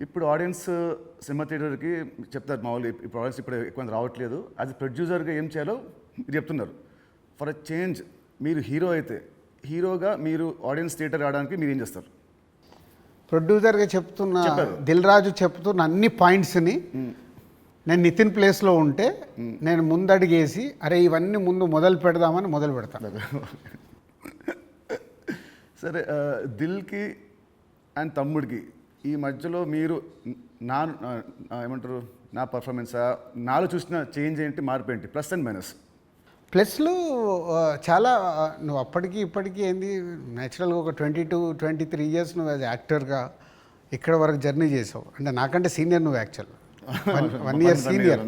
ఇప్పుడు audience cinema థియేటర్కి చెప్తారు మామూలు ఇప్పుడు ఆడియన్స్ ఇప్పుడు ఎక్కువ మంది రావట్లేదు. అది ప్రొడ్యూసర్గా ఏం చేయాలో మీరు చెప్తున్నారు. ఫర్ అ చేంజ్ మీరు హీరో అయితే హీరోగా మీరు ఆడియన్స్ థియేటర్ రావడానికి మీరు ఏం చేస్తారు? ప్రొడ్యూసర్గా చెప్తున్న దిల్ రాజు చెప్తున్న అన్ని పాయింట్స్ని నేను నితిన్ ప్లేస్లో ఉంటే నేను ముందడిగేసి అరే ఇవన్నీ ముందు మొదలు పెడదామని మొదలు పెడతాను. సరే, దిల్కి అండ్ తమ్ముడికి ఈ మధ్యలో మీరు నా ఏమంటారు నా పర్ఫార్మెన్సా నాలో చూసిన చేంజ్ ఏంటి, మార్పు ఏంటి, ప్లస్ అండ్ మైనస్? ప్లస్లు చాలా. నువ్వు అప్పటికి ఇప్పటికీ ఏంది న్యాచురల్గా ఒక 22-23 ఇయర్స్ నువ్వు యాజ్ యాక్టర్గా ఇక్కడ వరకు జర్నీ చేసావు. అంటే నాకంటే సీనియర్ నువ్వు యాక్చువల్ 1 ఇయర్ సీనియర్.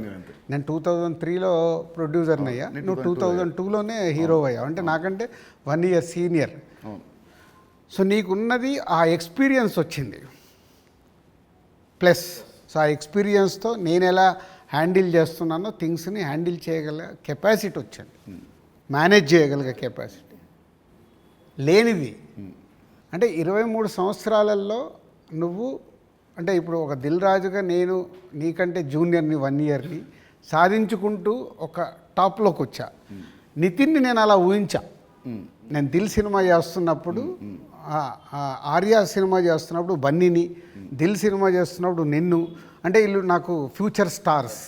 నేను 2003లో ప్రొడ్యూసర్ని అయ్యా, నువ్వు 2002లోనే హీరో అయ్యావు. అంటే నాకంటే 1 ఇయర్ సీనియర్. సో నీకున్నది ఆ ఎక్స్పీరియన్స్ వచ్చింది ప్లస్. సో ఆ ఎక్స్పీరియన్స్తో నేను ఎలా హ్యాండిల్ చేస్తున్నానో థింగ్స్ని హ్యాండిల్ చేయగల కెపాసిటీ వచ్చింది, మేనేజ్ చేయగలిగే కెపాసిటీ లేనిది. అంటే 23 సంవత్సరాలలో నువ్వు అంటే ఇప్పుడు ఒక దిల్ రాజుగా నేను నీకంటే జూనియర్ని 1 ఇయర్ని సాధించుకుంటూ ఒక టాప్లోకి వచ్చా. నితిన్ని నేను అలా ఊహించా. నేను దిల్ సినిమా చేస్తున్నప్పుడు, ఆర్యా సినిమా చేస్తున్నప్పుడు బన్నీని, దిల్ సినిమా చేస్తున్నప్పుడు నిన్ను, అంటే వీళ్ళు నాకు ఫ్యూచర్ స్టార్స్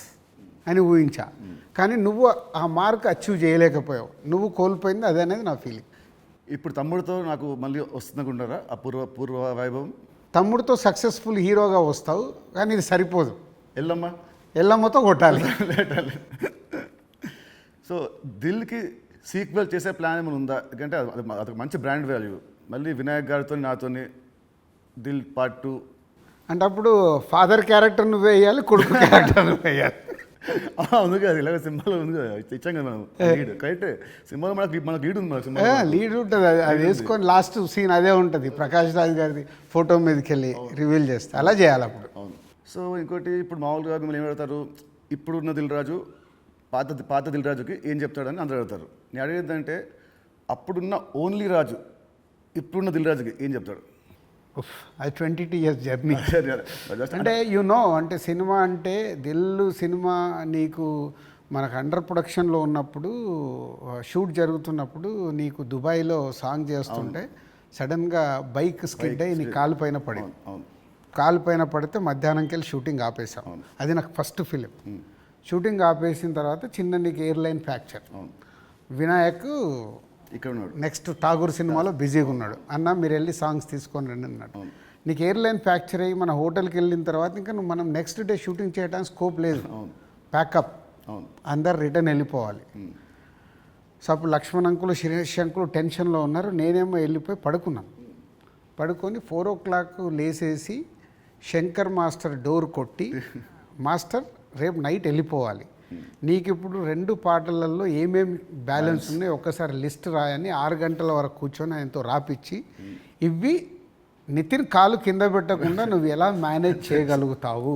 అని ఊహించా. కానీ నువ్వు ఆ మార్క్ అచీవ్ చేయలేకపోయావు. నువ్వు కోల్పోయింది అదే అనేది నా ఫీలింగ్. ఇప్పుడు తమ్ముడితో నాకు మళ్ళీ వస్తుందనుకుంటారా ఆ పూర్వ వైభవం? తమ్ముడితో సక్సెస్ఫుల్ హీరోగా వస్తావు, కానీ ఇది సరిపోదు. ఎల్లమ్మతో కొట్టాలి. సో దిల్కి సీక్వెల్ చేసే ప్లాన్ ఏమైనా ఉందా? ఎందుకంటే అదొక మంచి బ్రాండ్ వాల్యూ. మళ్ళీ వినాయక్ గారితో నాతోని దిల్ పార్ట్ 2 అంటే అప్పుడు ఫాదర్ క్యారెక్టర్ నువ్వు వేయాలి, కొడుకు క్యారెక్టర్ నువ్వు వేయాలి. ఉంది కదా, ఇలాగ సినిమాలో ఉంది కదా, ఇచ్చాం కదా మనం లీడ్. కరెక్టే, సినిమాలో మనకు లీడ్ ఉంది. మన సినిమా లీడ్ ఉంటుంది, అది వేసుకొని లాస్ట్ సీన్ అదే ఉంటుంది. ప్రకాష్ రాజ్ గారిది ఫోటో మీదకి వెళ్ళి రివీల్ చేస్తే అలా చేయాలి అప్పుడు. అవును. సో ఇంకోటి, ఇప్పుడు మామూలుగా మిమ్మల్ని ఏం అడుగుతారు, ఇప్పుడున్న దిల్ రాజు పాత దిల్ రాజుకి ఏం చెప్తాడని అందరూ అడుగుతారు. నేను అడిగేదంటే అప్పుడున్న ఓన్లీ రాజు ఇప్పుడున్న దిల్ రాజుకి ఏం చెప్తాడు? అది 22 ఇయర్స్ జర్నీ. అంటే అంటే సినిమా అంటే దిల్ సినిమా నీకు మనకు అండర్ ప్రొడక్షన్లో ఉన్నప్పుడు, షూట్ జరుగుతున్నప్పుడు నీకు దుబాయ్లో సాంగ్ చేస్తుంటే సడన్గా బైక్ స్కిడ్ అయ్యి నీ కాలు పైన పడింది. కాలు పైన పడితే మధ్యాహ్నంకి వెళ్ళి షూటింగ్ ఆపేసాం. అది నాకు ఫస్ట్ ఫిలిం. షూటింగ్ ఆపేసిన తర్వాత చిన్న నీకు ఎయిర్లైన్ ఫ్రాక్చర్. వినాయక్ ఇక్కడ ఉన్నాడు, నెక్స్ట్ ఠాగూర్ సినిమాలో బిజీగా ఉన్నాడు. అన్న మీరు వెళ్ళి సాంగ్స్ తీసుకొని రండి అన్నాడు. నీకు ఎయిర్లైన్ ఫ్రాక్చర్ అయ్యి మన హోటల్కి వెళ్ళిన తర్వాత ఇంకా మనం నెక్స్ట్ డే షూటింగ్ చేయడానికి స్కోప్ లేదు. ప్యాకప్, అందరు రిటర్న్ వెళ్ళిపోవాలి. సో అప్పుడు లక్ష్మణ్ అంకులు, శిరీష్ అంకులు టెన్షన్లో ఉన్నారు. నేనేమో వెళ్ళిపోయి పడుకున్నాను. పడుకొని 4 o'clock లేసేసి శంకర్ మాస్టర్ డోర్ కొట్టి, మాస్టర్ రేపు నైట్ వెళ్ళిపోవాలి, నీకు ఇప్పుడు 2 పాటలలో ఏమేమి బ్యాలెన్స్ ఉన్నాయో ఒక్కసారి లిస్ట్ రాయని 6 గంటల వరకు కూర్చొని ఆయనతో రాపిచ్చి, ఇవి నితిన్ కాలు కింద పెట్టకుండా నువ్వు ఎలా మేనేజ్ చేయగలుగుతావు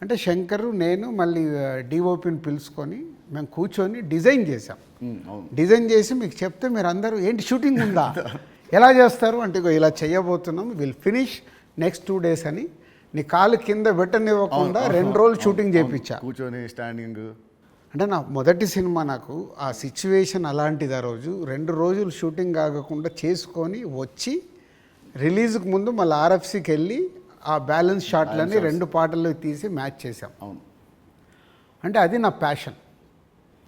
అంటే శంకరు, నేను మళ్ళీ డిఓపిని పిలుచుకొని మేము కూర్చొని డిజైన్ చేసాం. డిజైన్ చేసి మీకు చెప్తే మీరు అందరూ ఏంటి షూటింగ్ ఉందా, ఎలా చేస్తారు అంటే ఇలా చేయబోతున్నాం, విల్ ఫినిష్ నెక్స్ట్ 2 days అని నీ కాలు కింద పెట్టనివ్వకుండా 2 రోజులు షూటింగ్ చేయించా. కూర్చొని స్టాండింగ్. అంటే నా మొదటి సినిమా, నాకు ఆ సిచ్యువేషన్ అలాంటిది. ఆ రోజు 2 రోజులు షూటింగ్ ఆగకుండా చేసుకొని వచ్చి రిలీజ్కి ముందు మళ్ళీ ఆర్ఎఫ్సికి వెళ్ళి ఆ బ్యాలెన్స్ షాట్లని 2 పాటలు తీసి మ్యాచ్ చేశాం. అంటే అది నా ప్యాషన్.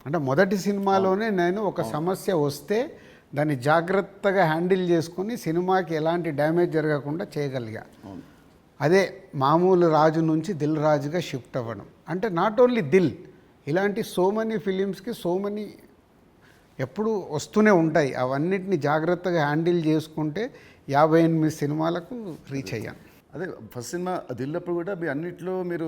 అంటే మొదటి సినిమాలోనే నేను ఒక సమస్య వస్తే దాన్ని జాగ్రత్తగా హ్యాండిల్ చేసుకుని సినిమాకి ఎలాంటి డ్యామేజ్ జరగకుండా చేయగలిగా. అదే మామూలు రాజు నుంచి దిల్ రాజుగా షిఫ్ట్ అవ్వడం. అంటే నాట్ ఓన్లీ దిల్, ఇలాంటి సో మెనీ ఫిలిమ్స్కి సో మెనీ ఎప్పుడు వస్తూనే ఉంటాయి. అవన్నిటిని జాగ్రత్తగా హ్యాండిల్ చేసుకుంటే 58 సినిమాలకు రీచ్ అయ్యాను. అదే ఫస్ట్ సినిమా దిల్లప్పుడు కూడా మీ అన్నింటిలో మీరు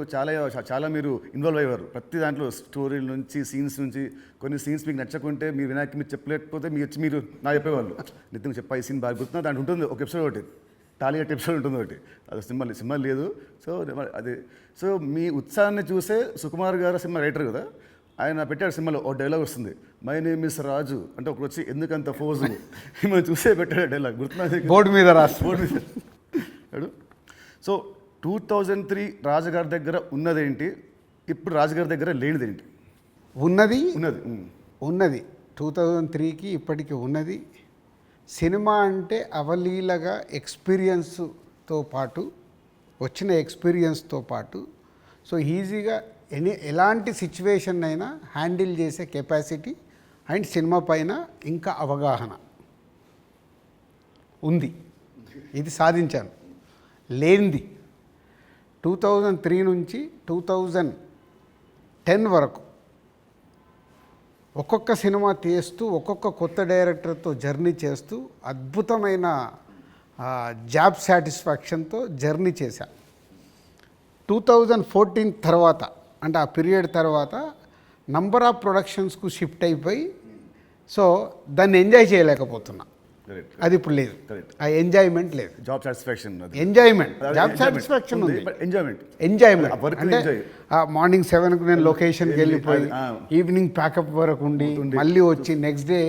చాలా మీరు ఇన్వాల్వ్ అయ్యారు. ప్రతి దాంట్లో స్టోరీల నుంచి, సీన్స్ నుంచి. కొన్ని సీన్స్ మీకు నచ్చకుంటే మీ వినాయక్ మీరు చెప్పలేకపోతే మీరు నా చెప్పేవాళ్ళు, నిత్యం చెప్పా ఈ సీన్ బాగా గుర్తున్నా, దాంట్లో ఉంటుంది ఒక ఎపిసోడ్, ఒకటి టాలీగట్ ఎపిసోడ్ ఉంటుంది ఒకటి. అది సినిమా లేదు. సో అది సో మీ ఉత్సాహాన్ని చూసే సుకుమార్ గారు సినిమా రైటర్ కదా, ఆయన పెట్టాడు సినిమాలో ఒక డైలాగ్ వస్తుంది, మై నేమ్ ఇస్ రాజు అంటే ఒకటి వచ్చి ఎందుకంత ఫోజు మిమ్మల్ని చూసే పెట్టాడు డైలాగ్, గుర్తున్నా? బోర్డు మీద రాసి సో 2003 రాజుగారి దగ్గర ఉన్నదేంటి, ఇప్పుడు రాజుగారి దగ్గర లేనిదేంటి? ఉన్నది ఉన్నది ఉన్నది 2003కి ఇప్పటికి ఉన్నది. సినిమా అంటే అవలీలగా ఎక్స్పీరియన్స్తో పాటు వచ్చిన ఎక్స్పీరియన్స్తో పాటు సో ఈజీగా ఎలాంటి సిచ్యువేషన్ అయినా హ్యాండిల్ చేసే కెపాసిటీ అండ్ సినిమా పైన ఇంకా అవగాహన ఉంది. ఇది సాధించాను. లేనిది 2003 నుంచి 2010 వరకు ఒక్కొక్క సినిమా తీస్తూ ఒక్కొక్క కొత్త డైరెక్టర్తో జర్నీ చేస్తూ అద్భుతమైన జాబ్ సాటిస్ఫాక్షన్తో జర్నీ చేశా. 2014 తర్వాత అంటే ఆ పీరియడ్ తర్వాత నంబర్ ఆఫ్ ప్రొడక్షన్స్కు షిఫ్ట్ అయిపోయి సో దాన్ని ఎంజాయ్ చేయలేకపోతున్నా. కరెక్ట్. అది ఇప్పుడు లేదు. కరెక్ట్. ఆ ఎంజాయ్మెంట్ లేదు. Job satisfaction enjoyment job satisfaction ఉంది. ఎంజాయ్మెంట్ ఎంజాయ్మెంట్ అంటే మార్నింగ్ 7కు నేను లొకేషన్కి వెళ్ళిపోయి ఈవినింగ్ ప్యాకప్ వరకు ఉండి మళ్ళీ వచ్చి నెక్స్ట్ డే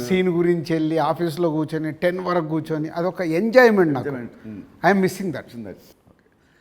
సీన్ గురించి వెళ్ళి ఆఫీస్లో కూర్చొని 10 వరకు కూర్చొని అదొక ఎంజాయ్మెంట్ నాకు. I'm missing that.